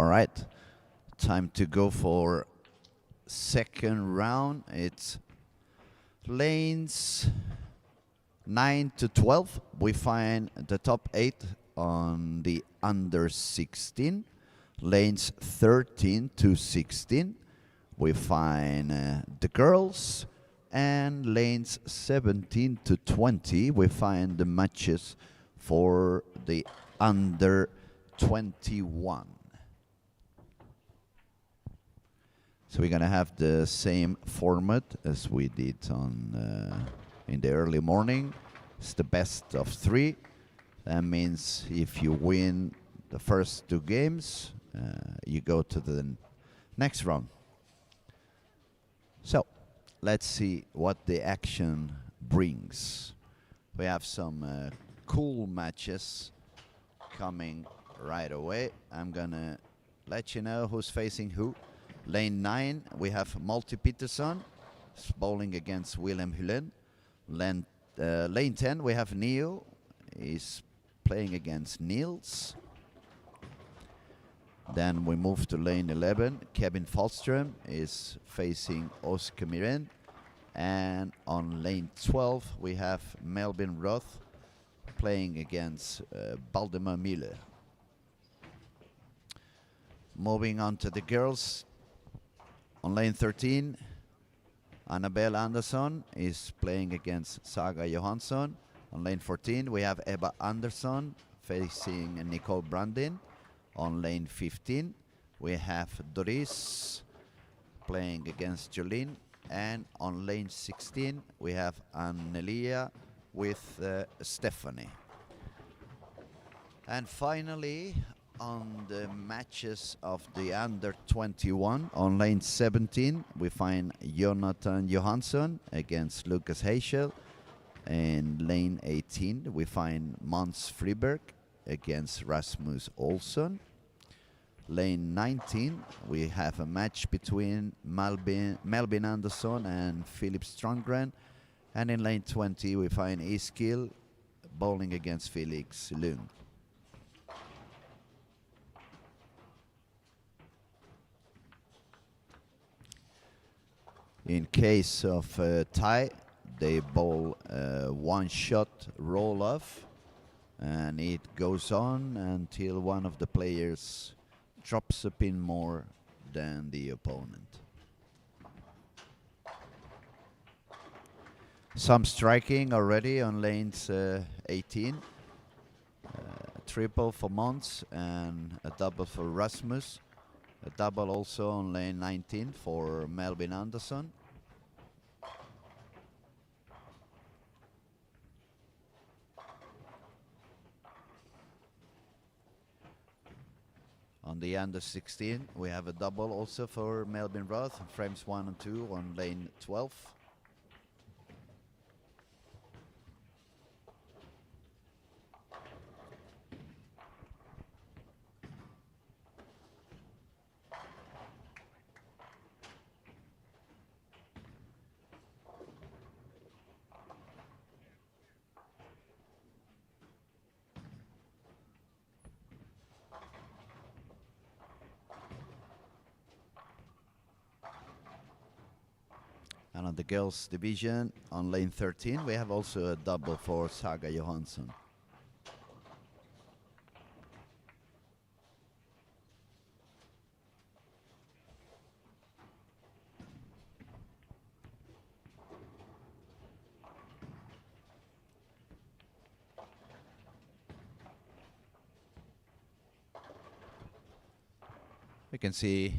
All right, time to go for second round. It's lanes 9 to 12. We find the top 8 on the under 16. Lanes 13 to 16. We find the girls. And lanes 17 to 20, we find the matches for the under 21. So we're gonna have the same format as we did on in the early morning. It's the best of 3. That means if you win the first 2 games, you go to the next round. So let's see what the action brings. We have some cool matches coming right away. I'm gonna let you know who's facing who. Lane 9, we have Multi Peterson bowling against Willem Hulen. Lane 10, we have Neo. He's playing against Niels. Then we move to lane 11. Kevin Falström is facing Oscar Miren. And on lane 12, we have Melvin Roth playing against Valdemar Müller. Moving on to the girls. On lane 13, Annabelle Andersson is playing against Saga Johansson. On lane 14, we have Ebba Andersson facing Nicole Brandin. On lane 15, we have Doris playing against Jolene. And on lane 16, we have Annelia with Stephanie. And finally, on the matches of the under 21, on lane 17, we find Jonathan Johansson against Lucas Heischel. And lane 18, we find Mons Friberg against Rasmus Olsson. Lane 19, we have a match between Melvin Andersson and Philip Strandgren. And in lane 20, we find Eskil bowling against Felix Lund. In case of tie, they bowl one-shot roll-off, and it goes on until one of the players drops a pin more than the opponent. Some striking already on lanes 18. Triple for Mons and a double for Rasmus. A double also on lane 19 for Melvin Andersson. On the under 16, we have a double also for Melvin Roth, frames 1 and 2 on lane 12. And on the girls division, on lane 13, we have also a double for Saga Johansson. We can see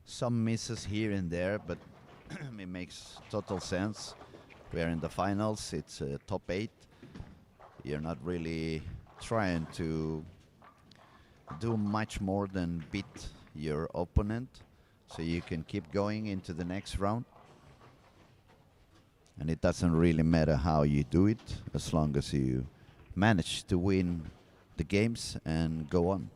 some misses here and there, but it makes total sense. We are in the finals, it's top 8. You're not really trying to do much more than beat your opponent, so you can keep going into the next round. And it doesn't really matter how you do it, as long as you manage to win the games and go on.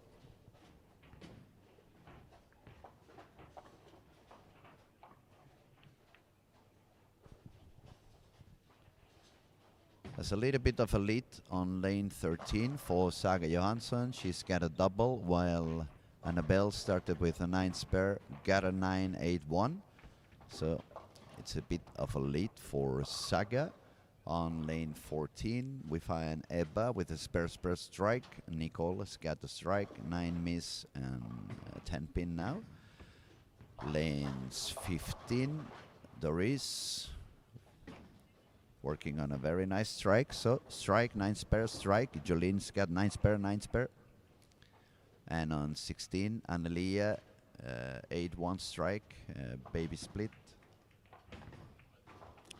There's a little bit of a lead on lane 13 for Saga Johansson. She's got a double, while Annabelle started with a 9 spare, got a 9-8-1. So it's a bit of a lead for Saga. On lane 14, we find Ebba with a spare strike. Nicole has got the strike, 9 miss and 10 pin now. Lanes 15, Doris working on a very nice strike. So strike, 9 spare, strike. Jolene's got 9 spare, 9 spare. And on 16, Annelia, 8-1 strike, baby split.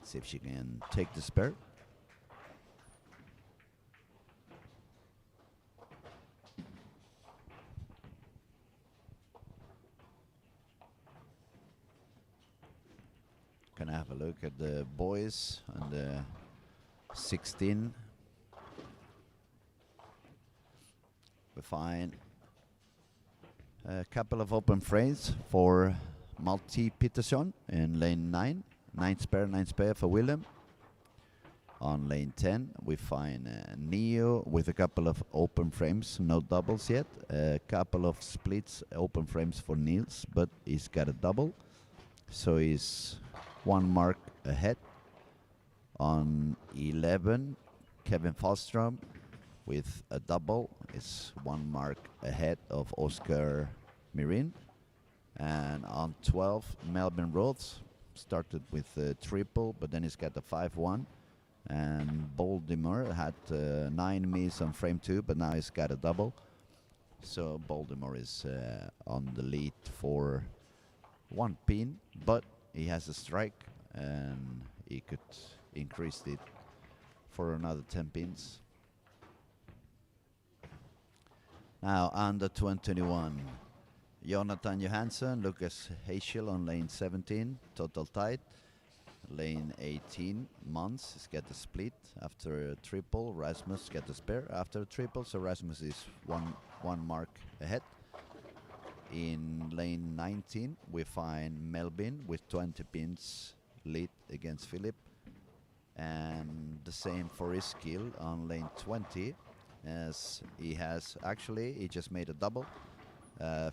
See if she can take the spare. Gonna have a look at the boys and the 16. We find a couple of open frames for Malti Peterson in lane 9. 9 spare, 9 spare for Willem. On lane 10, we find Neo with a couple of open frames, no doubles yet. A couple of splits, open frames for Niels, but he's got a double. So he's 1 mark ahead. On 11, Kevin Fallstrom with a double is 1 mark ahead of Oscar Mirin. And on 12, Melvin Rhodes started with a triple, but then he's got a 5-1. And Baltimore had 9 miss on frame 2, but now he's got a double. So Baltimore is on the lead for 1 pin, but he has a strike and he could increase it for another 10 pins. Now under 21, Jonathan Johansson, Lucas Heischel on lane 17, total tight. Lane 18, Mons has got a split after a triple. Rasmus got a spare after a triple, so Rasmus is one mark ahead. In lane 19, we find Melvin with 20 pins lead against Philip. And the same for Iskil on lane 20, as he just made a double.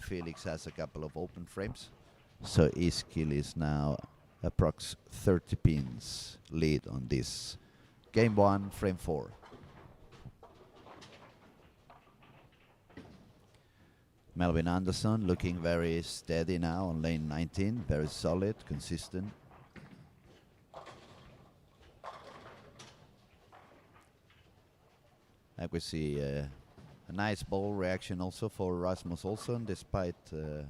Felix has a couple of open frames, so Iskil is now approx 30 pins lead on this. Game 1, frame 4. Melvin Andersson looking very steady now on lane 19, very solid, consistent. Like we see a nice ball reaction also for Rasmus Olsson, despite the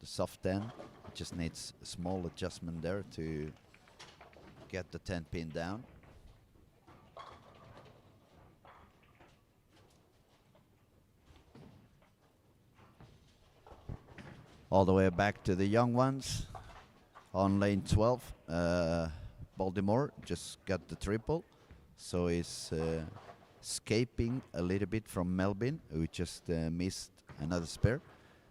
soft 10. It just needs a small adjustment there to get the 10 pin down. All the way back to the young ones. On lane 12, Baltimore just got the triple, so he's escaping a little bit from Melvin, who just missed another spare.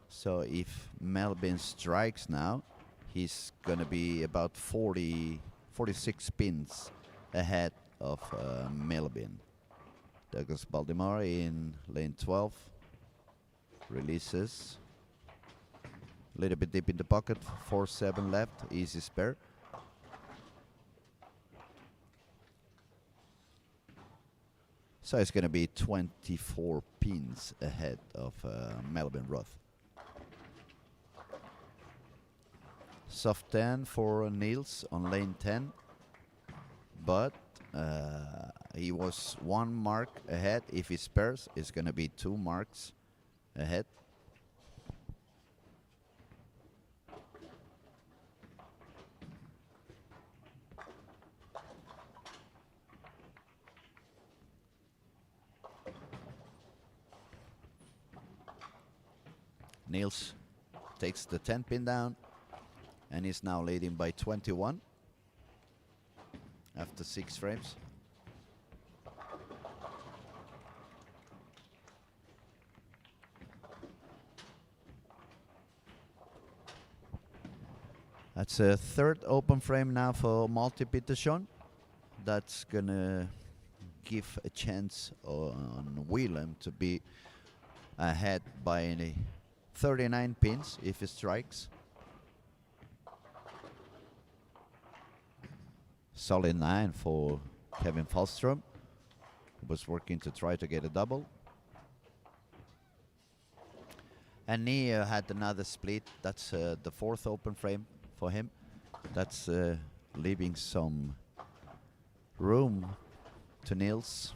So if Melvin strikes now, he's gonna be about 46 pins ahead of Melvin. Douglas Baltimore in lane 12 releases. A little bit deep in the pocket, 4-7 left, easy spare. So it's going to be 24 pins ahead of Melvin Roth. Soft 10 for Niels on lane 10, but he was 1 mark ahead. If he spares, it's going to be 2 marks ahead. Niels takes the 10 pin down and is now leading by 21 after 6 frames. That's a 3rd open frame now for Malti Peterson. That's gonna give a chance on Willem to be ahead by 39 pins if he strikes. Solid 9 for Kevin Falstrom, who was working to try to get a double. And Neo had another split. That's the fourth open frame for him. That's leaving some room to Niels.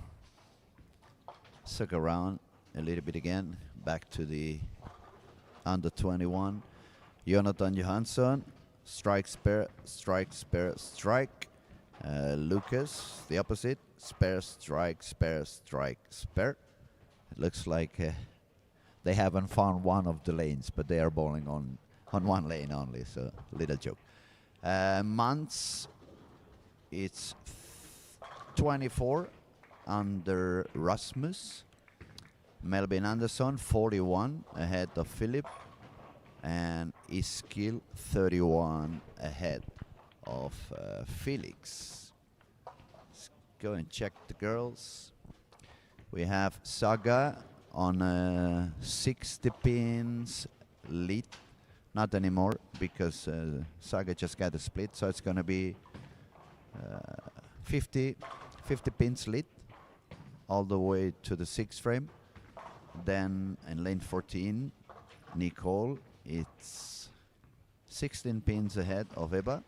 Suck around a little bit again. Back to the under 21. Jonathan Johansson. Strike, spare, strike, spare, strike. Lucas, the opposite. Spare, strike, spare, strike, spare. It looks like they haven't found one of the lanes, but they are bowling on one lane only, so little joke. Months, it's 24 under Rasmus. Melvin Anderson, 41 ahead of Philip. And Iskil, 31 ahead of Felix. Let's go and check the girls. We have Saga on 60 pins lead. Not anymore, because Saga just got a split, so it's going to be 50 pins lead all the way to the 6th frame. Then in lane 14, Nicole, it's 16 pins ahead of Eba.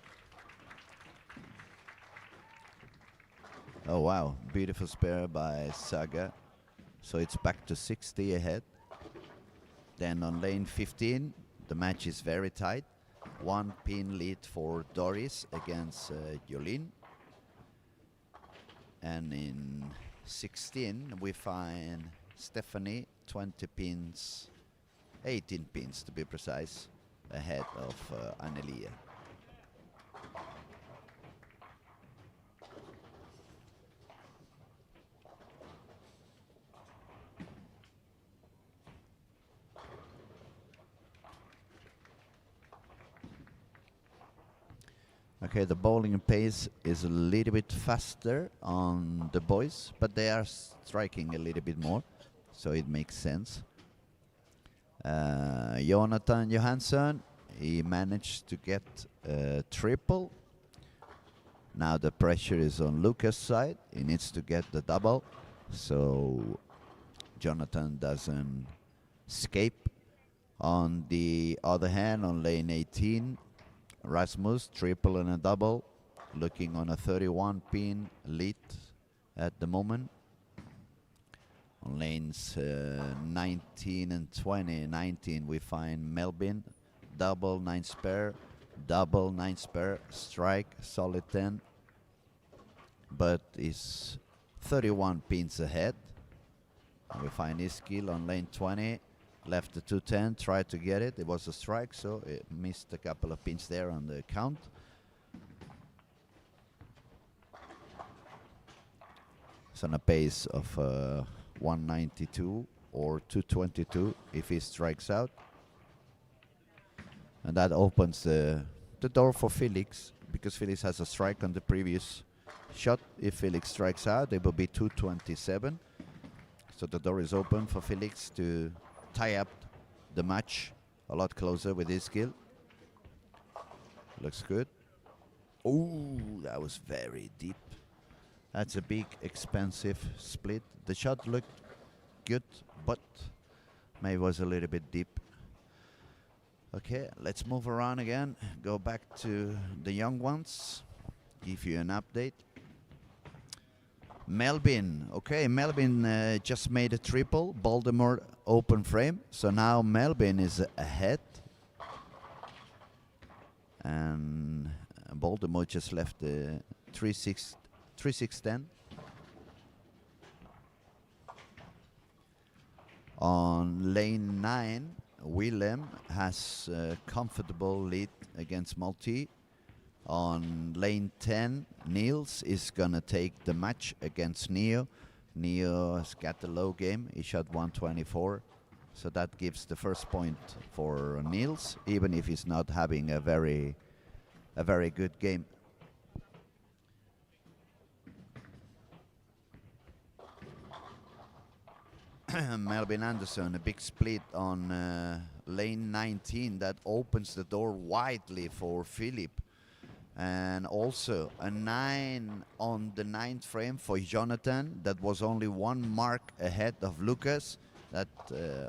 Oh wow, beautiful spare by Saga. So it's back to 60 ahead. Then on lane 15, the match is very tight. 1 pin lead for Doris against Jolene. And in 16, we find Stephanie, 20 pins, 18 pins to be precise, ahead of Annelia. Okay, the bowling pace is a little bit faster on the boys, but they are striking a little bit more, so it makes sense. Jonathan Johansson, he managed to get a triple. Now the pressure is on Lucas' side. He needs to get the double, so Jonathan doesn't escape. On the other hand, on lane 18, Rasmus, triple and a double, looking on a 31 pin lead at the moment. On lanes 19 and 20, 19 we find Melvin, double 9 spare, double 9 spare, strike, solid 10, but is 31 pins ahead. And we find Iskil on lane 20, left the 210, tried to get it. It was a strike, so it missed a couple of pins there on the count. It's on a pace of 192 or 222 if he strikes out. And that opens the door for Felix, because Felix has a strike on the previous shot. If Felix strikes out, it will be 227. So the door is open for Felix to tie up the match a lot closer with his skill. Looks good. Oh, that was very deep. That's a big, expensive split. The shot looked good, but maybe was a little bit deep. Okay, let's move around again. Go back to the young ones. Give you an update. Melvin. Okay, Melvin just made a triple. Baltimore open frame. So now Melvin is ahead. And Baltimore just left the 3-6-10. On lane 9, Willem has a comfortable lead against Malti. On lane 10, Niels is gonna take the match against Neo. Neo has got the low game. He shot 124, so that gives the first point for Niels, even if he's not having a very good game. Melvin Anderson, a big split on lane 19 that opens the door widely for Philip. And also a 9 on the 9th frame for Jonathan. That was only one mark ahead of Lucas. That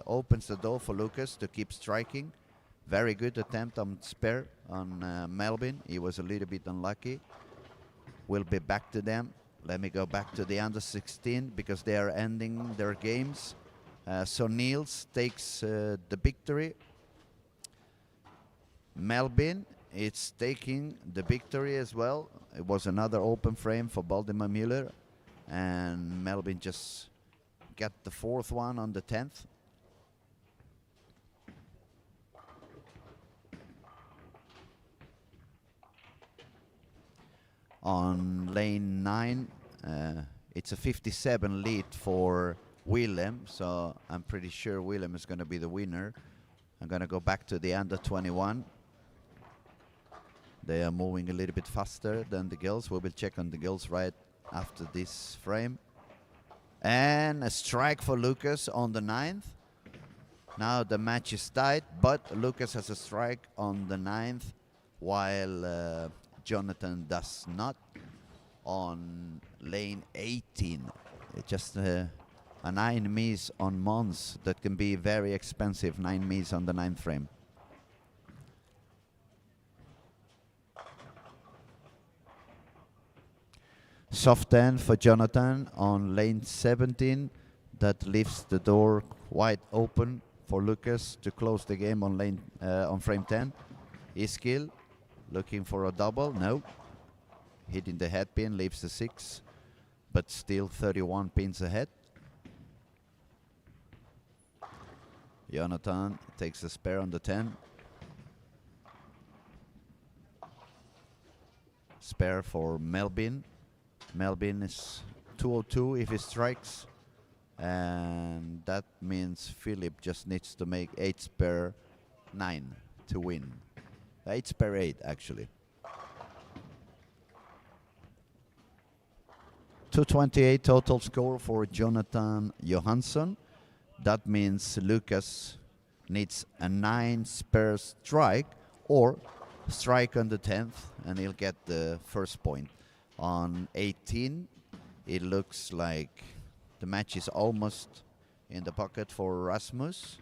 opens the door for Lucas to keep striking. Very good attempt on spare on Melvin. He was a little bit unlucky. We'll be back to them. Let me go back to the under 16 because they are ending their games. So Niels takes the victory. Melvin is taking the victory as well. It was another open frame for Valdemar Müller. And Melvin just got the 4th one on the 10th. On lane 9, it's a 57 lead for Willem, so I'm pretty sure Willem is going to be the winner. I'm going to go back to the under 21. They are moving a little bit faster than the girls. We will check on the girls right after this frame. And a strike for Lucas on the 9th. Now the match is tight, but Lucas has a strike on the 9th, while Jonathan does not. On lane 18, just a 9 miss on Mons. That can be very expensive, 9 miss on the 9th frame. Soft end for Jonathan on lane 17. That leaves the door wide open for Lucas to close the game on on frame 10. Iskil looking for a double, no. Hitting the head pin leaves the 6, but still 31 pins ahead. Jonathan takes the spare on the 10. Spare for Melvin. Melvin is 202 if he strikes, and that means Philip just needs to make 8 spare 9 to win. 8 spare 8 actually. 228 total score for Jonathan Johansson. That means Lucas needs a 9 spare strike or strike on the 10th, and he'll get the first point. On 18, it looks like the match is almost in the pocket for Rasmus.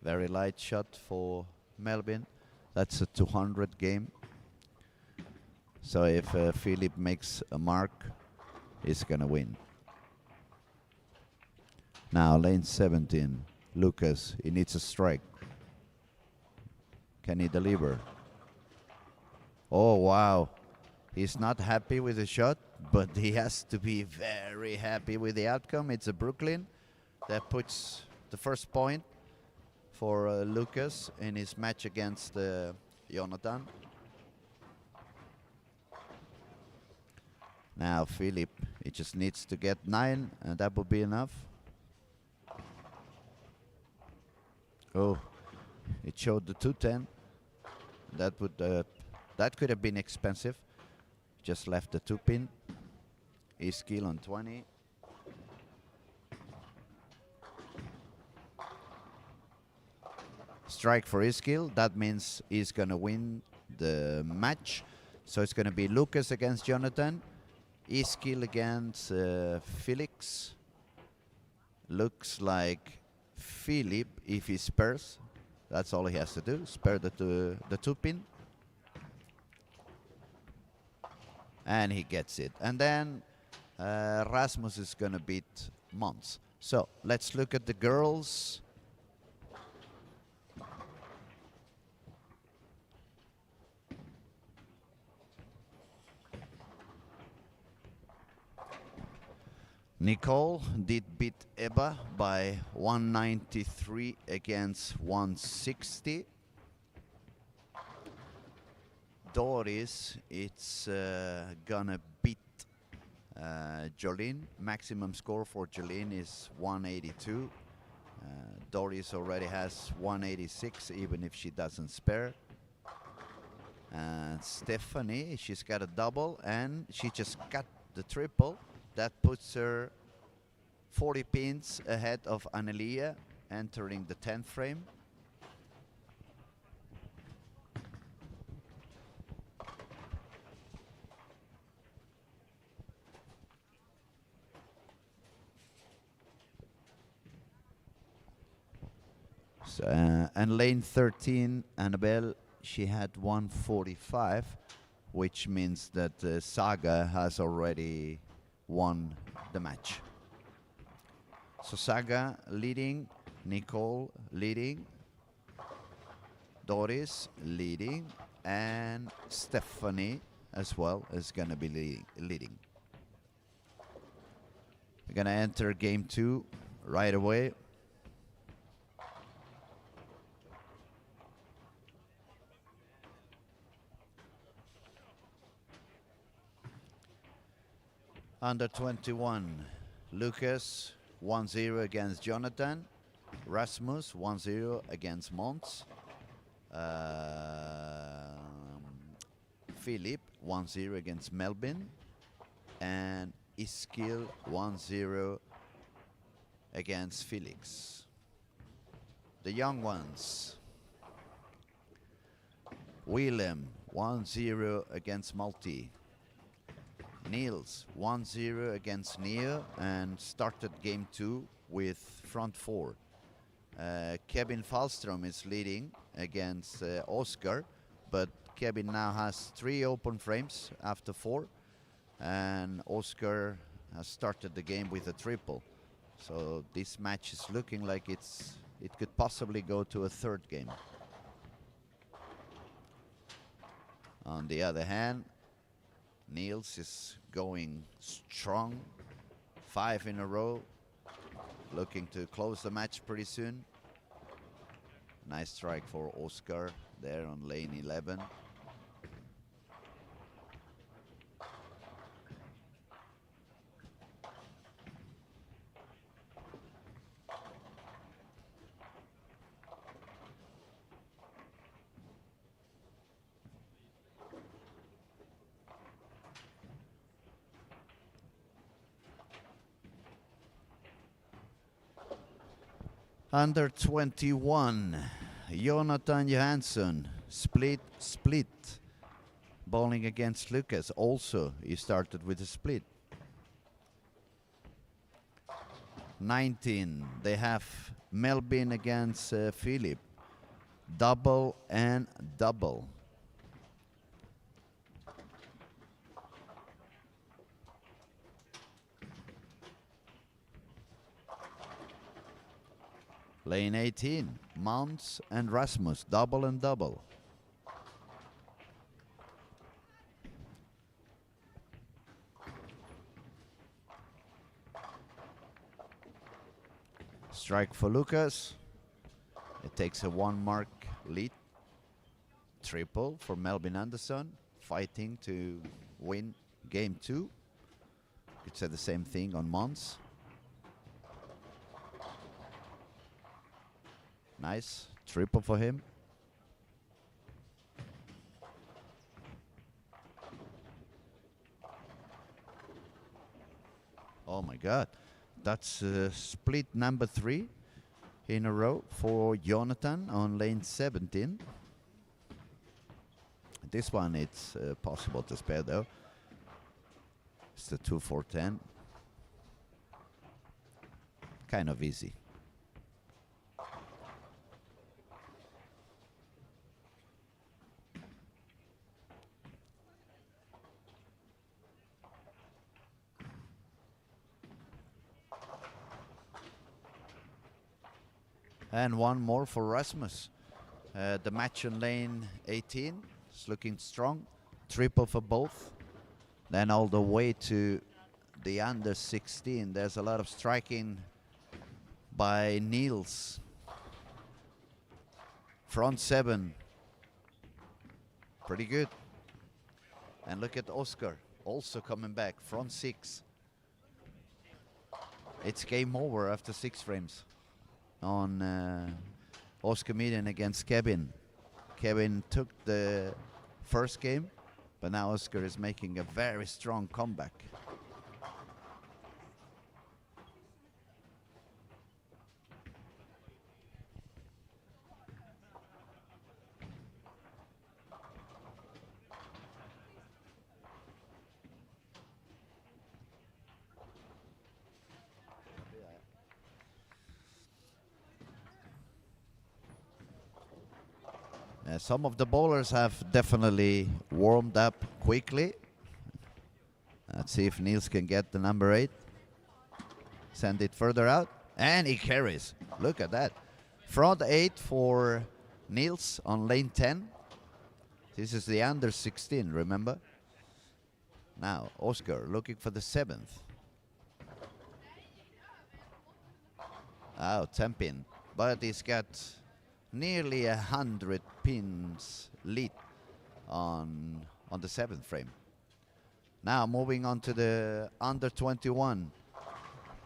Very light shot for Melvin. That's a 200 game. So if Philip makes a mark, he's gonna win. Now lane 17, Lucas, he needs a strike. Can he deliver? Oh wow, he's not happy with the shot, but he has to be very happy with the outcome. It's a Brooklyn that puts the first point for Lucas in his match against Jonathan. Now Philip, he just needs to get 9, and that will be enough. Oh, it showed the 210. That could have been expensive. Just left the 2-pin. Iskil on 20. Strike for Iskil. That means he's gonna win the match. So it's gonna be Lucas against Jonathan, Iskil against Felix. Looks like Philip, if he spares, that's all he has to do, spare the 2-pin. And he gets it. And then Rasmus is gonna beat Mons. So let's look at the girls. Nicole did beat Ebba by 193 against 160. Doris, it's gonna beat Jolene. Maximum score for Jolene is 182. Doris already has 186, even if she doesn't spare. And Stephanie, she's got a double, and she just got the triple. That puts her 40 pins ahead of Annelia, entering the 10th frame. So, and lane 13, Annabelle, she had 145, which means that Saga has already won the match. So Saga leading, Nicole leading, Doris leading, and Stephanie as well is going to be leading. We're going to enter game 2 right away. Under 21, Lucas 1-0 against Jonathan. Rasmus 1-0 against Mons. Philip 1-0 against Melvin. And Iskil 1-0 against Felix. The young ones. Willem 1-0 against Multi. Niels 1-0 against Neo and started game 2 with front 4. Kevin Falstrom is leading against Oscar, but Kevin now has 3 open frames after 4, and Oscar has started the game with a triple. So this match is looking like it could possibly go to a 3rd game. On the other hand, Niels is going strong, 5 in a row, looking to close the match pretty soon. Nice strike for Oscar there on lane 11. Under 21, Jonathan Johansson, split, bowling against Lucas. Also, he started with a split. 19, they have Melvin against Philip. Double and double. Lane 18, Mounts and Rasmus, double and double. Strike for Lucas. It takes a 1 mark lead. Triple for Melvin Anderson, fighting to win game 2. Could say the same thing on Mons. Nice triple for him. Oh my God, that's split number 3 in a row for Jonathan on lane 17. This one it's possible to spare though. It's the 2-4-10. Kind of easy. And one more for Rasmus. The match on lane 18 is looking strong. Triple for both. Then all the way to the under 16. There's a lot of striking by Niels. Front 7. Pretty good. And look at Oscar, also coming back. Front 6. It's game over after 6 frames. On Oscar Median against Kevin. Kevin took the first game, but now Oscar is making a very strong comeback. Some of the bowlers have definitely warmed up quickly. Let's see if Niels can get the number 8. Send it further out. And he carries. Look at that. Front 8 for Niels on lane 10. This is the under 16, remember? Now, Oscar looking for the 7th. Oh, 10 pin. But he's got nearly 100 pins lead on the 7th frame. Now moving on to the under 21.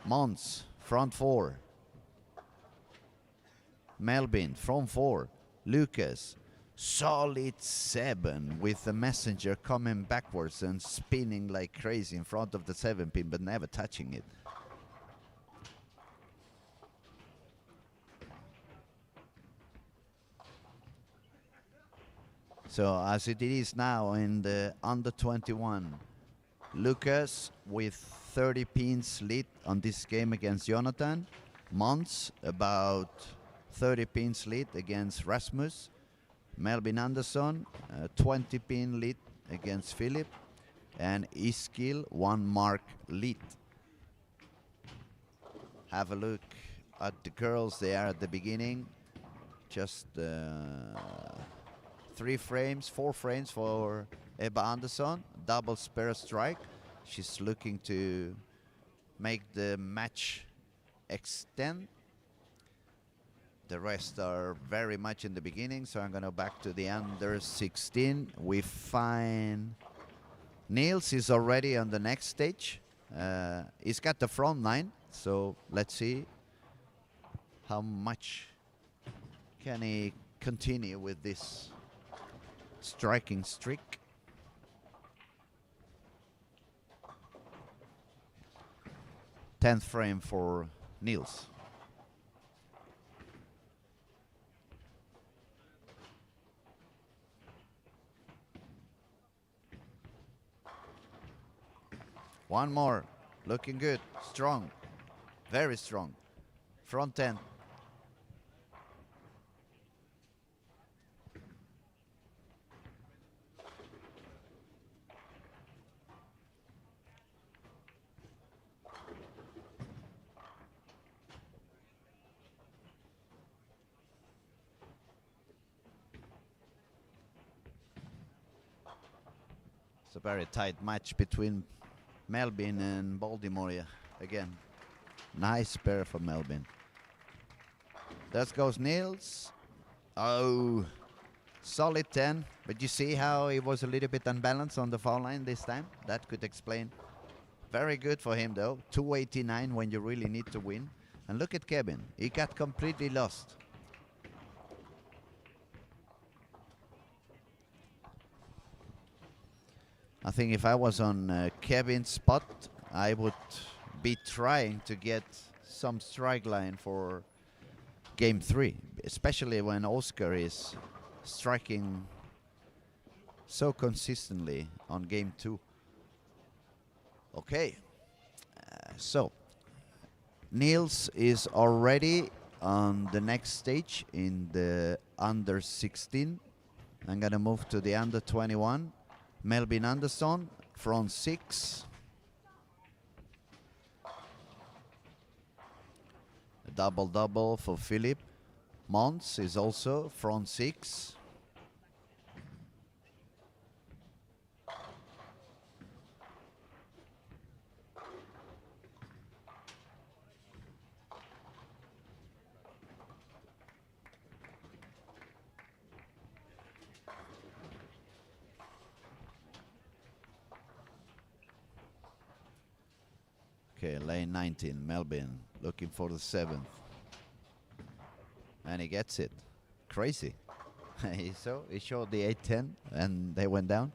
Mons, front 4. Melvin, front 4. Lucas, solid 7 with the messenger coming backwards and spinning like crazy in front of the 7 pin but never touching it. So as it is now in the under 21, Lucas with 30 pins lead on this game against Jonathan. Mons about 30 pins lead against Rasmus. Melvin Andersson 20 pin lead against Philip. And Iskil 1 mark lead. Have a look at the girls there at the beginning. Just 4 frames for Ebba Andersson, double spare strike. She's looking to make the match extend. The rest are very much in the beginning, so I'm gonna back to the under 16. We find Niels is already on the next stage. He's got the front 9, so let's see how much can he continue with this striking streak. Tenth frame for Niels. One more. Looking good. Strong. Very strong. Front 10. It's a very tight match between Melvin and Baltimore again. Nice pair for Melvin. There goes Niels. Oh, solid 10. But you see how he was a little bit unbalanced on the foul line this time? That could explain. Very good for him though. 289 when you really need to win. And look at Kevin. He got completely lost. I think if I was on Kevin's spot, I would be trying to get some strike line for game 3, especially when Oscar is striking so consistently on game 2. Okay, so Niels is already on the next stage in the under 16. I'm gonna move to the under 21. Melvin Andersson, front 6. A double-double for Philip. Mons is also front 6. Okay, lane 19, Melvin looking for the 7th. And he gets it. Crazy. He showed the 8-10 and they went down.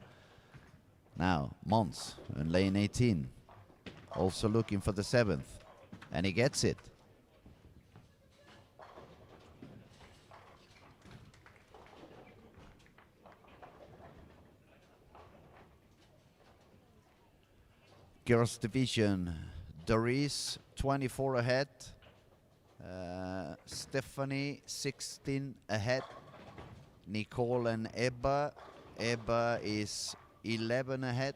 Now Mons in lane 18, also looking for the 7th, and he gets it. Girls division, Doris 24 ahead, Stephanie 16 ahead, Nicole and Ebba is 11 ahead,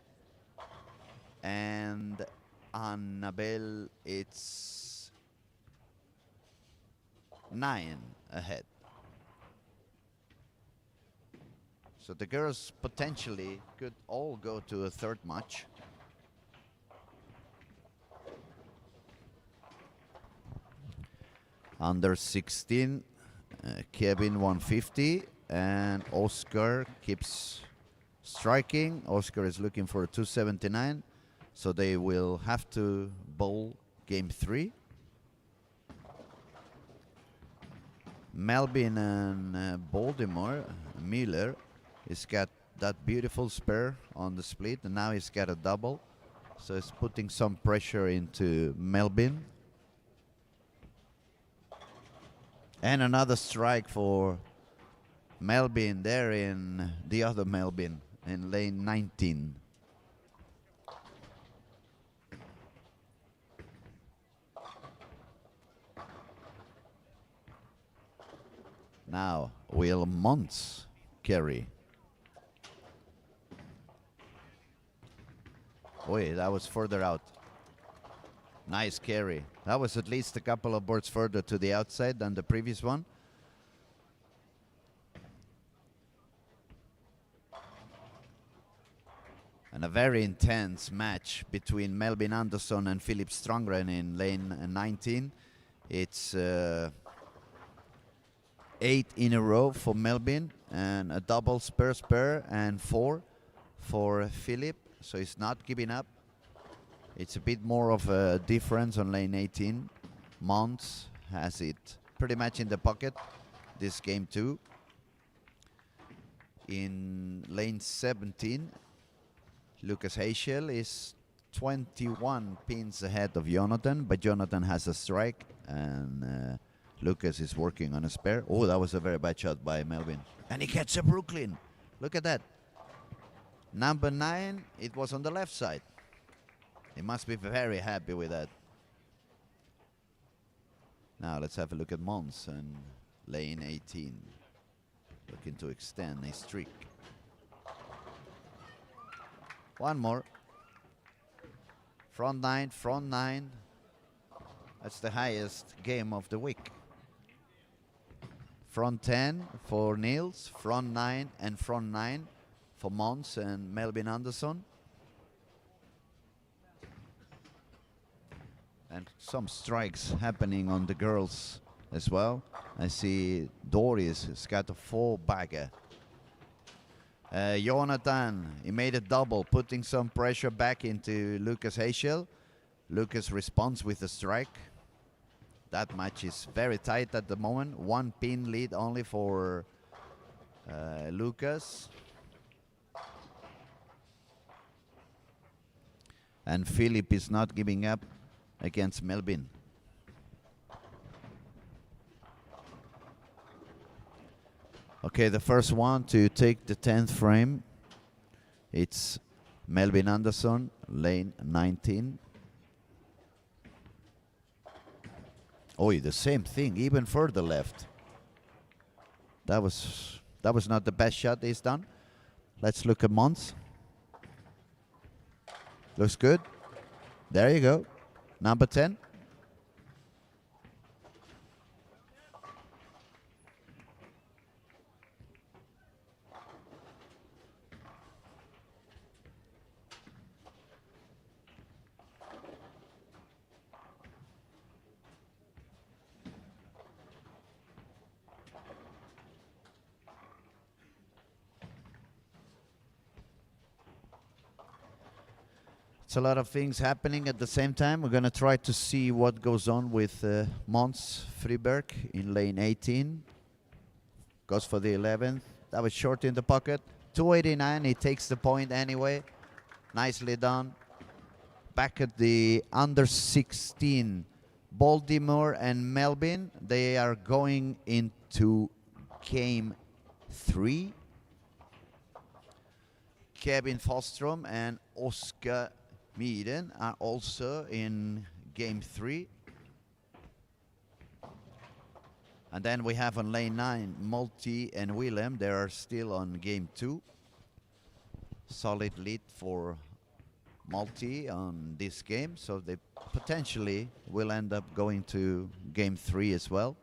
and Annabelle it's 9 ahead. So the girls potentially could all go to a third match. Under 16, Kevin 150, and Oscar keeps striking. Oscar is looking for a 279, so they will have to bowl game 3. Melvin and Baltimore, Miller, he's got that beautiful spare on the split, and now he's got a double, so it's putting some pressure into Melvin. And another strike for Melvin there in the other Melvin in lane 19. Now will Mons carry. Boy, that was further out. Nice carry. That was at least a couple of boards further to the outside than the previous one. And a very intense match between Melvin Andersson and Philip Strongren in lane 19. It's 8 in a row for Melvin and a double spare and 4 for Philip. So he's not giving up. It's a bit more of a difference on lane 18. Mons has it pretty much in the pocket this game too. In lane 17, Lucas Heischel is 21 pins ahead of Jonathan, but Jonathan has a strike and Lucas is working on a spare. Oh, that was a very bad shot by Melvin. And he gets a Brooklyn. Look at that. Number 9, it was on the left side. He must be very happy with that. Now let's have a look at Mons and lane 18. Looking to extend a streak. One more. Front 9, front 9. That's the highest game of the week. Front 10 for Niels, front 9 and front 9 for Mons and Melvin Andersson. And some strikes happening on the girls as well. I see Doris has got a 4-bagger. Jonathan, he made a double, putting some pressure back into Lucas Heischel. Lucas responds with a strike. That match is very tight at the moment. 1 pin lead only for Lucas. And Philip is not giving up against Melvin. Okay, the first one to take the 10th frame. It's Melvin Andersson, lane 19. Oh, the same thing, even further left. That was not the best shot he's done. Let's look at Mons. Looks good. There you go. Number 10. It's a lot of things happening at the same time. We're going to try to see what goes on with Mons Friberg in lane 18. Goes for the 11th. That was short in the pocket. 289, he takes the point anyway. Nicely done. Back at the under 16, Baltimore and Melbourne. They are going into game 3. Kevin Fostrom and Oscar Mieden are also in game 3. And then we have on lane 9, Multi and Willem. They are still on game 2. Solid lead for Multi on this game, so they potentially will end up going to game 3 as well.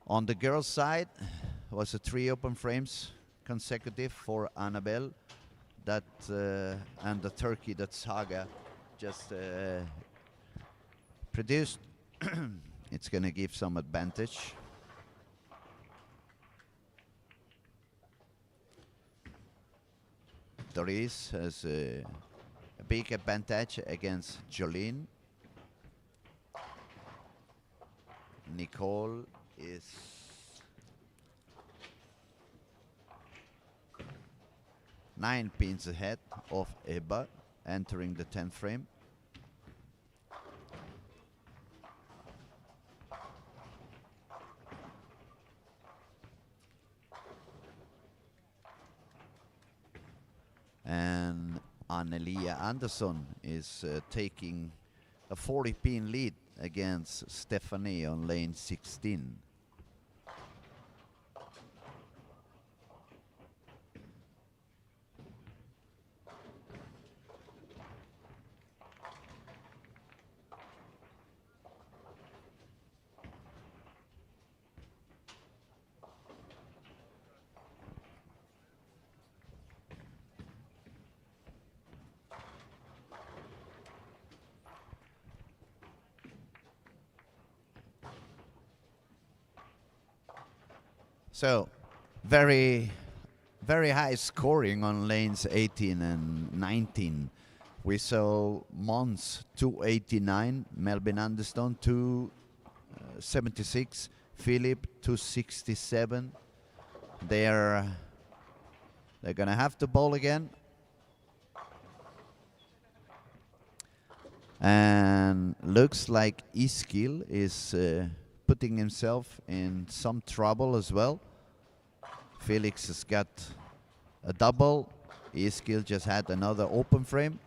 On the girls' side, was a 3 open frames consecutive for Annabelle. That and the turkey that Saga just produced. It's going to give some advantage. Doris has a big advantage against Jolene. Nicole is 9 pins ahead of Ebba, entering the 10th frame. And Annelia Andersson is taking a 40-pin lead against Stephanie on lane 16. So, very high scoring on lanes 18 and 19. We saw Mons 289, Melvin Anderston 276, Philip 267. They're gonna have to bowl again. And looks like Iskil is putting himself in some trouble as well. Felix has got a double. Iskil just had another open frame.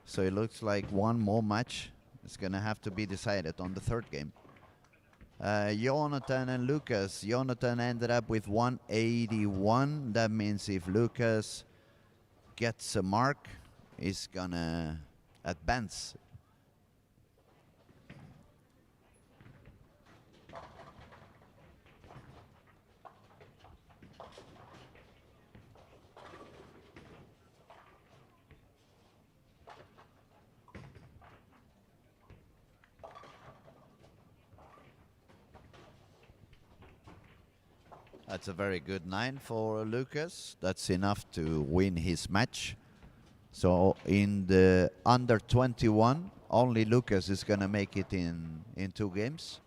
So it looks like one more match is going to have to be decided on the 3rd game. Jonathan and Lucas. Jonathan ended up with 181. That means if Lucas gets a mark, he's going to advance. That's a very good 9 for Lucas. That's enough to win his match. So in the under 21, only Lucas is going to make it in 2 games.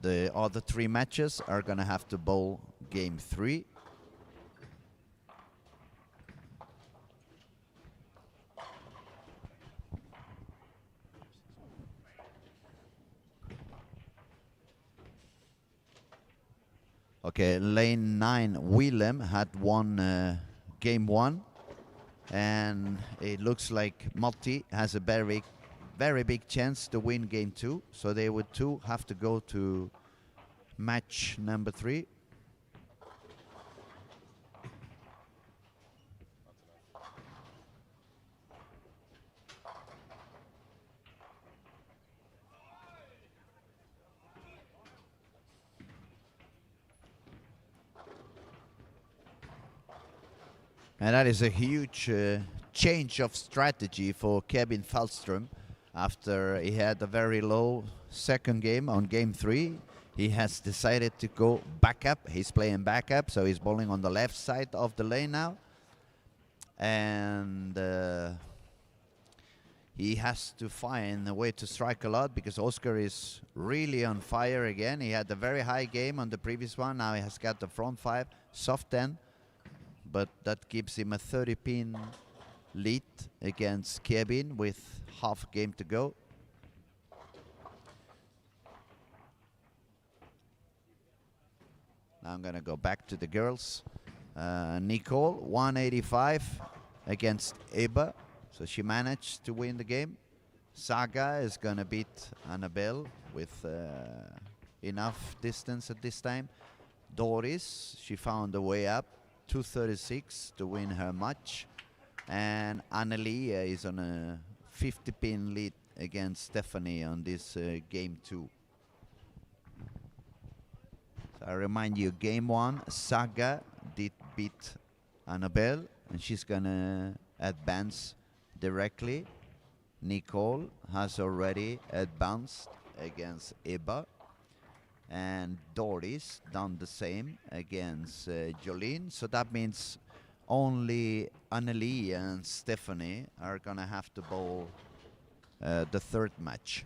The other 3 matches are going to have to bowl game 3. Okay, lane 9, Willem had won game 1, and it looks like Multi has a very big chance to win game 2, so they would too have to go to match number 3. And that is a huge change of strategy for Kevin Fallström. After he had a very low 2nd game on game 3, he has decided to go backup. He's playing backup, so he's bowling on the left side of the lane now. And he has to find a way to strike a lot because Oscar is really on fire again. He had a very high game on the previous one. Now he has got the front 5, soft 10, but that gives him a 30-pin lead against Kevin with half game to go. Now I'm going to go back to the girls. Nicole, 185 against Eba. So she managed to win the game. Saga is going to beat Annabelle with enough distance at this time. Doris, she found a way up, 236 to win her match. And Annelia is on a 50-pin lead against Stephanie on this game 2. So I remind you, game 1, Saga did beat Annabelle, and she's going to advance directly. Nicole has already advanced against Eba, and Doris done the same against Jolene. So that means only Annelie and Stephanie are gonna have to bowl the third match.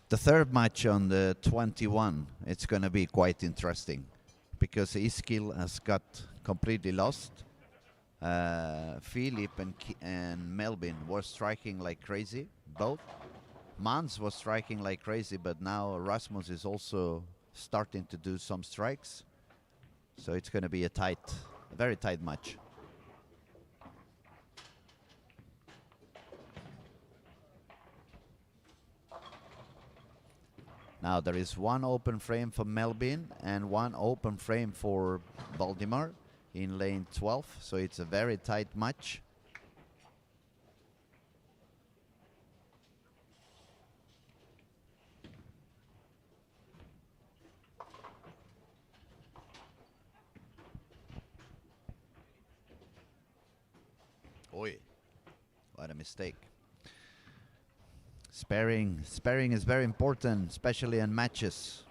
The third match on the 21, it's going to be quite interesting because Iskil has got completely lost. Philip and Melvin were striking like crazy, both. Mans was striking like crazy, but now Rasmus is also starting to do some strikes. So it's going to be a very tight match. Now there is one open frame for Melbourne and one open frame for Baltimore in lane 12, so it's a very tight match. Oi, what a mistake. Sparing is very important, especially in matches.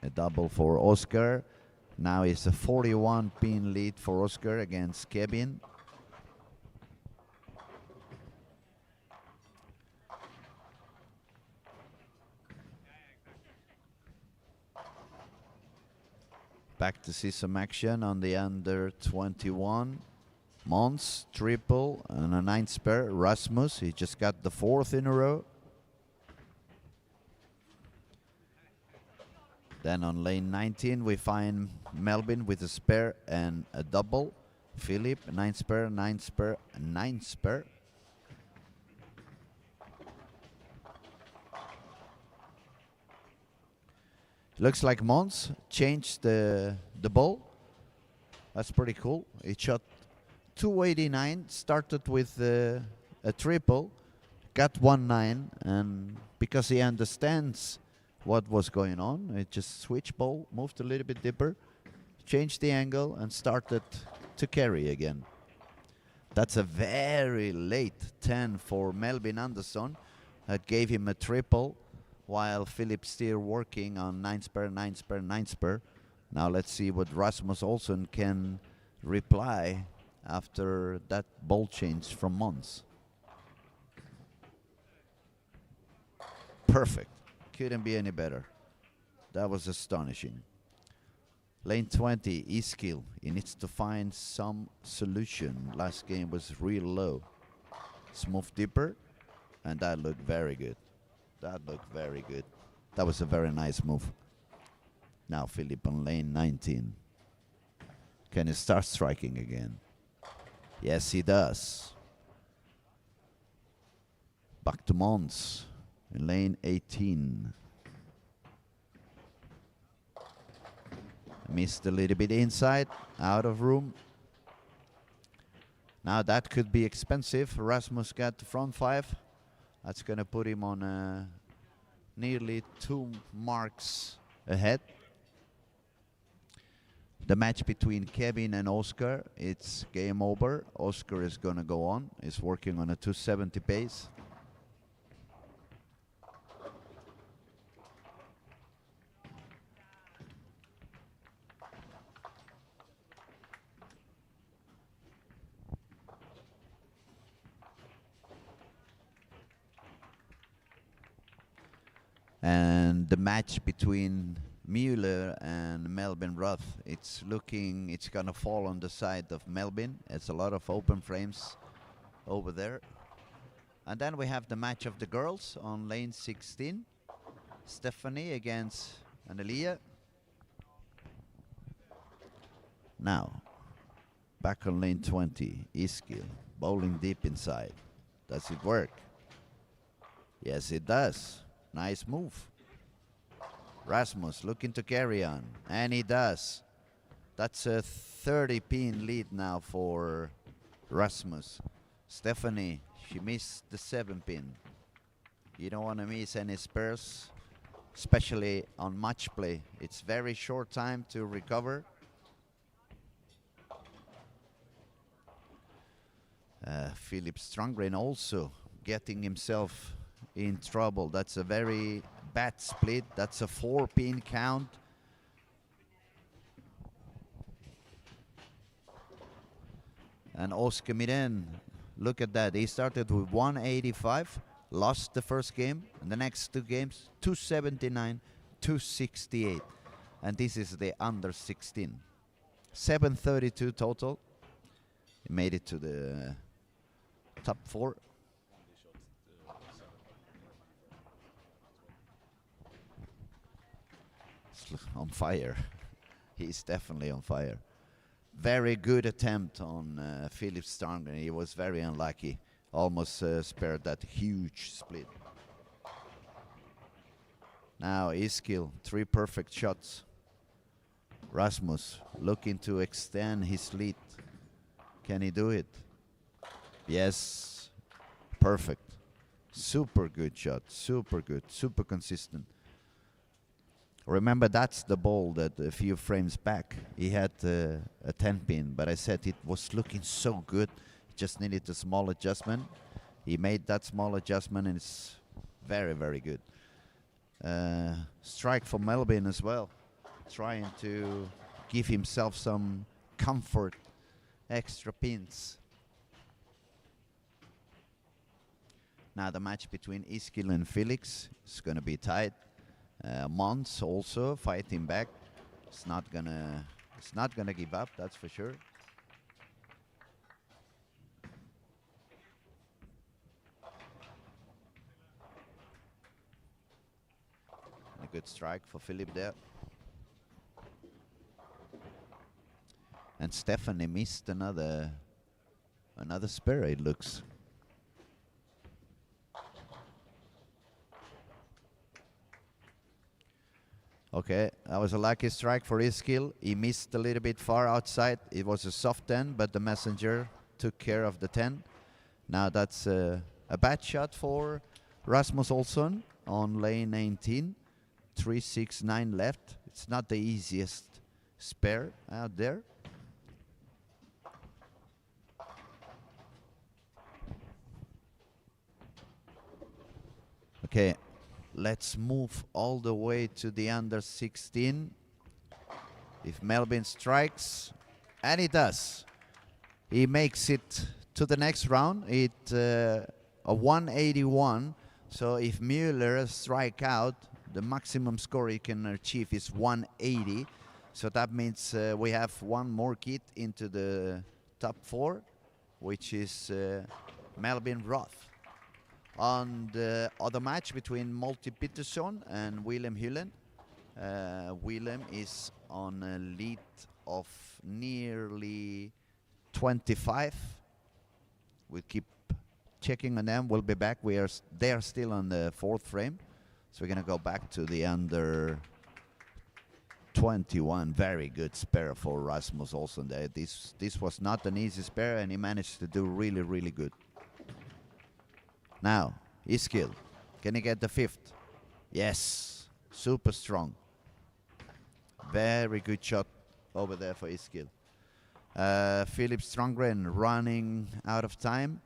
A double for Oscar. Now it's a 41-pin lead for Oscar against Kevin. Back to see some action on the under 21. Mons, triple, and a 9 spare. Rasmus, he just got the 4th in a row. Then on lane 19, we find Melvin with a spare and a double. Philip, 9 spare, 9 spare, 9 spare. Looks like Mons changed the ball. That's pretty cool. He shot 289, started with a triple, got 1-9, and because he understands what was going on, it just switched ball, moved a little bit deeper, changed the angle, and started to carry again. That's a very late 10 for Melvin Anderson. That gave him a triple, while Philip still working on 9 spare, 9 spare, 9 spare. Now let's see what Rasmus Olsen can reply after that ball change from Mons. Perfect. Couldn't be any better. That was astonishing. Lane 20, Iskil. He needs to find some solution. Last game was real low. Smooth dipper, and that looked very good. That looked very good. That was a very nice move. Now Philip on lane 19. Can he start striking again? Yes, he does. Back to Mons in lane 18. Missed a little bit inside, out of room. Now that could be expensive. Rasmus got the front 5. That's going to put him on nearly 2 marks ahead. The match between Kevin and Oscar, it's game over. Oscar is going to go on. He's working on a 270 pace. And the match between Mueller and Melvin Roth, it's gonna fall on the side of Melvin. It's a lot of open frames over there. And then we have the match of the girls on lane 16. Stephanie against Analia. Now, back on lane 20, Iskil, bowling deep inside. Does it work? Yes, it does. Nice move. Rasmus looking to carry on, and he does. That's a 30-pin lead now for Rasmus. Stephanie, she missed the 7-pin. You don't want to miss any spares, especially on match play. It's very short time to recover. Philip Strongren also getting himself in trouble. That's a very bad split. That's a 4-pin count. And Oscar Miren, look at that. He started with 185, lost the first game, and the next two games, 279, 268. And this is the under 16. 732 total. He made it to the top 4. On fire. He's definitely on fire. Very good attempt on Philip Strongren. He was very unlucky. Almost spared that huge split. Now Iskil, 3 perfect shots. Rasmus looking to extend his lead. Can he do it? Yes. Perfect. Super good shot. Super good. Super consistent. Remember, that's the ball that a few frames back he had a 10-pin, but I said it was looking so good. Just needed a small adjustment. He made that small adjustment, and it's very, very good. Strike for Melvin as well, trying to give himself some comfort, extra pins. Now the match between Iskil and Felix is going to be tight. Mons also fighting back. It's not gonna give up, that's for sure. A good strike for Philip there. And Stephanie missed another spare, it looks. Okay, that was a lucky strike for Iskil. He missed a little bit far outside. It was a soft 10, but the messenger took care of the 10. Now that's a bad shot for Rasmus Olsson on lane 19. 369 left. It's not the easiest spare out there. Okay. Let's move all the way to the under 16. If Melvin strikes, and he does, he makes it to the next round. A 181. So if Mueller strike out, the maximum score he can achieve is 180. So that means we have one more kid into the top 4, which is Melvin Roth. On the other match between Multi Peterson and Willem Hyllen, Willem is on a lead of nearly 25. We'll keep checking on them. We'll be back. They are still on the 4th frame, so we're gonna go back to the under 21. Very good spare for Rasmus Olsson there. This was not an easy spare, and he managed to do really, really good. Now, Iskil, can he get the 5th? Yes, super strong. Very good shot over there for Iskil. Philip Strongren running out of time.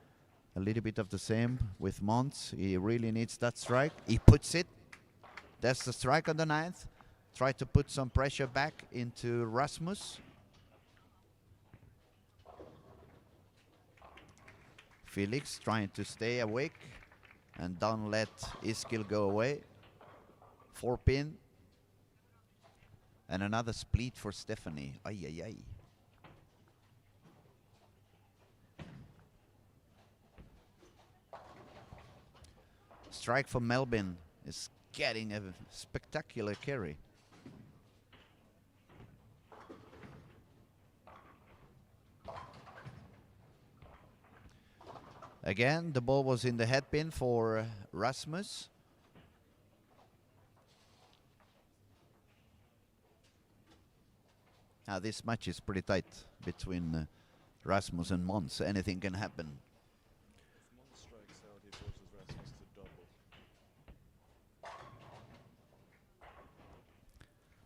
A little bit of the same with Mons. He really needs that strike. He puts it. That's the strike on the 9th. Try to put some pressure back into Rasmus. Felix trying to stay awake and don't let Iskil go away. 4-pin. And another split for Stephanie. Ay, ay, ay. Strike for Melbourne is getting a spectacular carry. Again, the ball was in the headpin for Rasmus. Now this match is pretty tight between Rasmus and Mons. Anything can happen. If Mons strikes out, he forces Rasmus to double.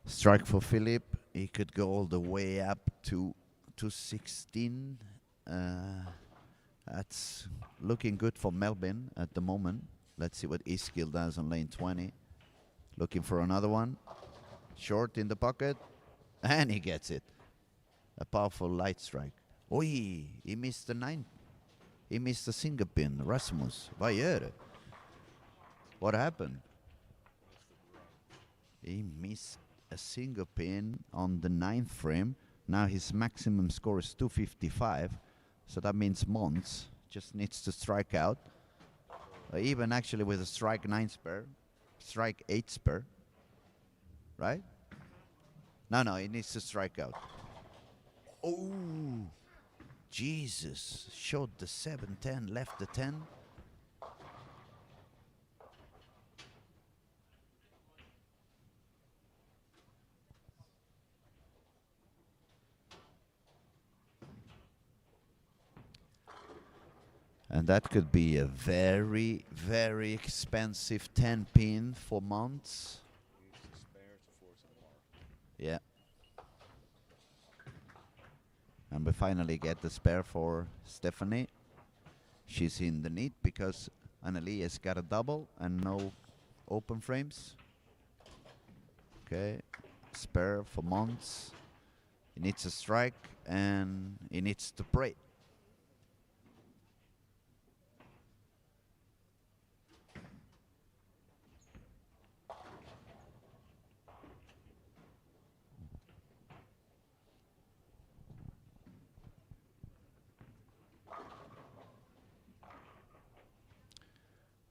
Strike for Philip. He could go all the way up to 216. That's looking good for Melbourne at the moment. Let's see what Iskil does on lane 20. Looking for another one. Short in the pocket. And he gets it. A powerful light strike. Oi, he missed the 9. He missed the single pin. Rasmus, vad gör det? What happened? He missed a single pin on the 9th frame. Now his maximum score is 255. So that means Mons just needs to strike out. Even actually with a strike 9 spare. Strike 8 spare. Right? No, he needs to strike out. Oh, Jesus. Showed the 7-10, left the 10. And that could be a very, very expensive 10-pin for Mons. Yeah. And we finally get the spare for Stephanie. She's in the need because Annelie has got a double and no open frames. Okay. Spare for Mons. He needs a strike and he needs to pray.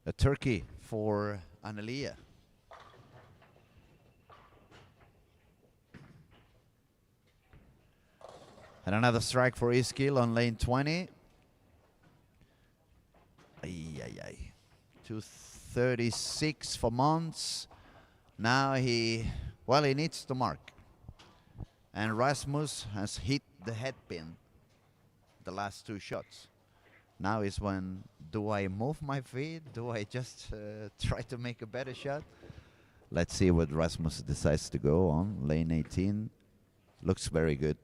A turkey for Annelia. And another strike for Iskil on lane 20. Ay, ay, ay. 236 for Mons. Now he needs to mark. And Rasmus has hit the headpin the last 2 shots. Now is when, do I move my feet? Do I just try to make a better shot? Let's see what Rasmus decides to go on. Lane 18. Looks very good.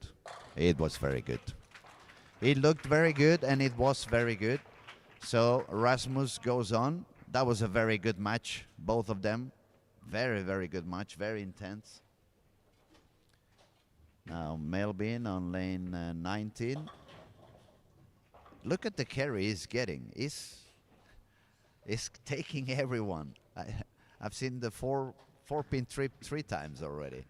It was very good. It looked very good and it was very good. So Rasmus goes on. That was a very good match, both of them. Very, very good match, very intense. Now Melvin on lane 19. Look at the carry he's getting. He's taking everyone. I've seen the four-pin trip 3 times already.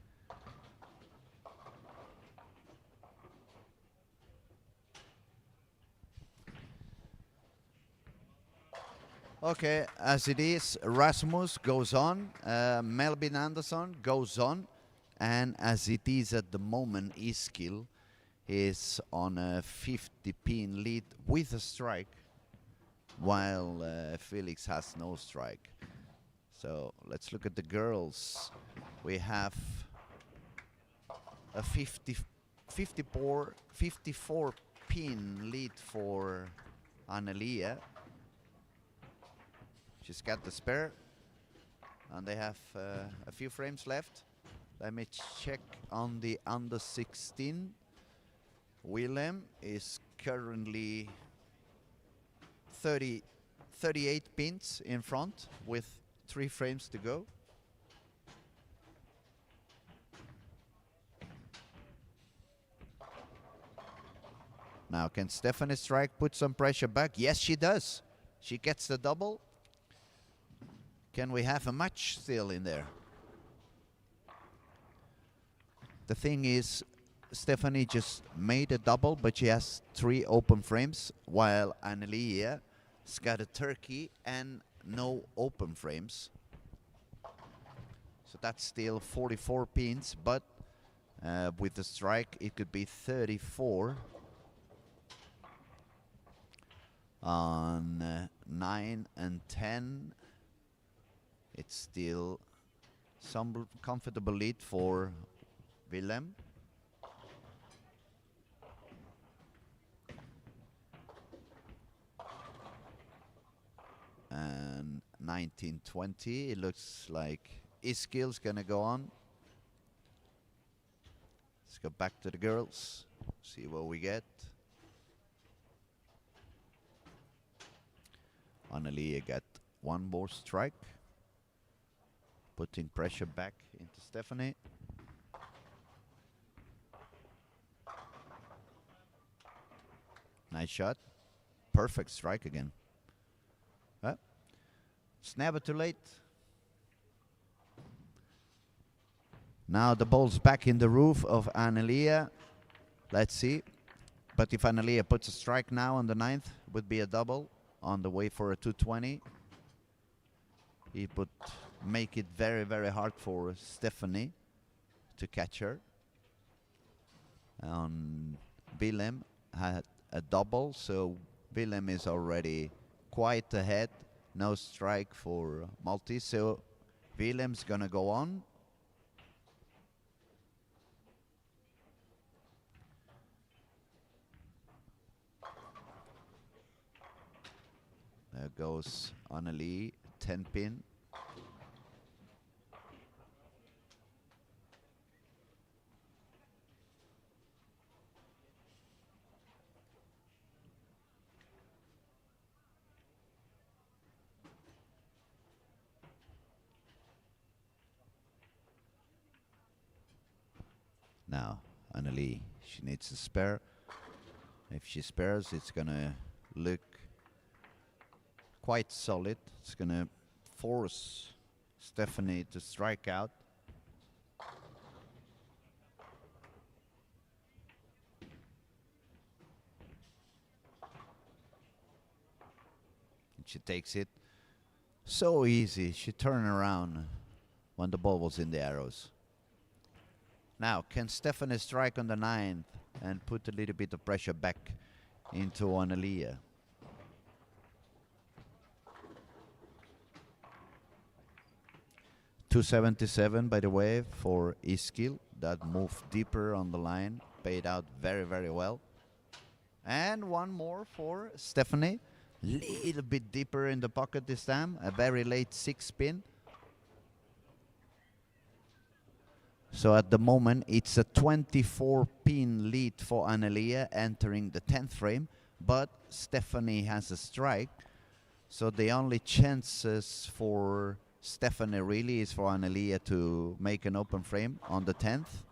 Okay, as it is, Rasmus goes on. Melvin Anderson goes on. And as it is at the moment, Iskil is on a 50-pin lead with a strike, while Felix has no strike. So let's look at the girls. We have a 54-pin lead for Annelia. She's got the spare, and they have a few frames left. Let me check on the under 16. Willem is currently 30, 38 pins in front with 3 frames to go. Now, can Stephanie strike, put some pressure back? Yes, she does. She gets the double. Can we have a match still in there? The thing is, Stephanie just made a double, but she has 3 open frames, while Annelia has got a turkey and no open frames. So that's still 44 pins, but with the strike, it could be 34 on 9 and 10. It's still some comfortable lead for Willem. And 19-20, it looks like Iskil's gonna go on. Let's go back to the girls, see what we get. Annelia got 1 more strike, putting pressure back into Stephanie. Nice shot. Perfect strike again. It's never too late. Now the ball's back in the roof of Annelia. Let's see. But if Annelia puts a strike now on the 9th, would be a double on the way for a 220. It would make it very, very hard for Stephanie to catch her. Willem had a double, so Willem is already quite ahead. No strike for Maltese, so Willem's gonna go on. There goes Annelie, 10 pin. Now, Annelie, she needs a spare. If she spares, it's gonna look quite solid. It's gonna force Stephanie to strike out. And she takes it so easy. She turned around when the ball was in the arrows. Now, can Stephanie strike on the 9th and put a little bit of pressure back into Annelia? $277, by the way, for Iskil. That moved deeper on the line, paid out very, very well. And 1 more for Stephanie. Little bit deeper in the pocket this time. A very late 6 pin. So at the moment, it's a 24 pin lead for Annelia entering the 10th frame, but Stephanie has a strike. So the only chances for Stephanie really is for Annelia to make an open frame on the 10th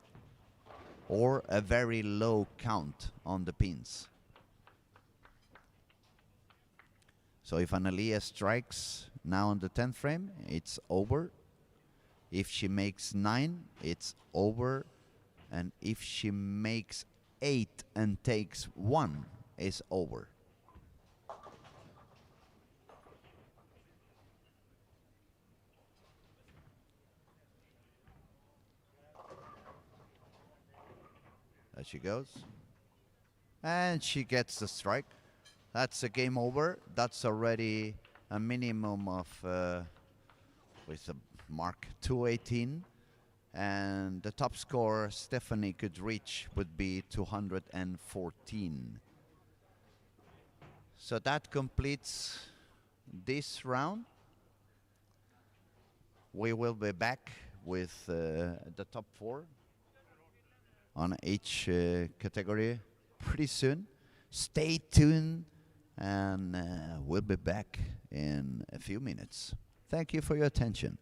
or a very low count on the pins. So if Annelia strikes now on the 10th frame, it's over. If she makes 9, it's over. And if she makes 8 and takes 1, it's over. There she goes. And she gets the strike. That's a game over. That's already a minimum of, with a mark 218. And the top score Stephanie could reach would be 214. So that completes this round. We will be back with the top 4 on each category pretty soon. Stay tuned, and we'll be back in a few minutes. Thank you for your attention.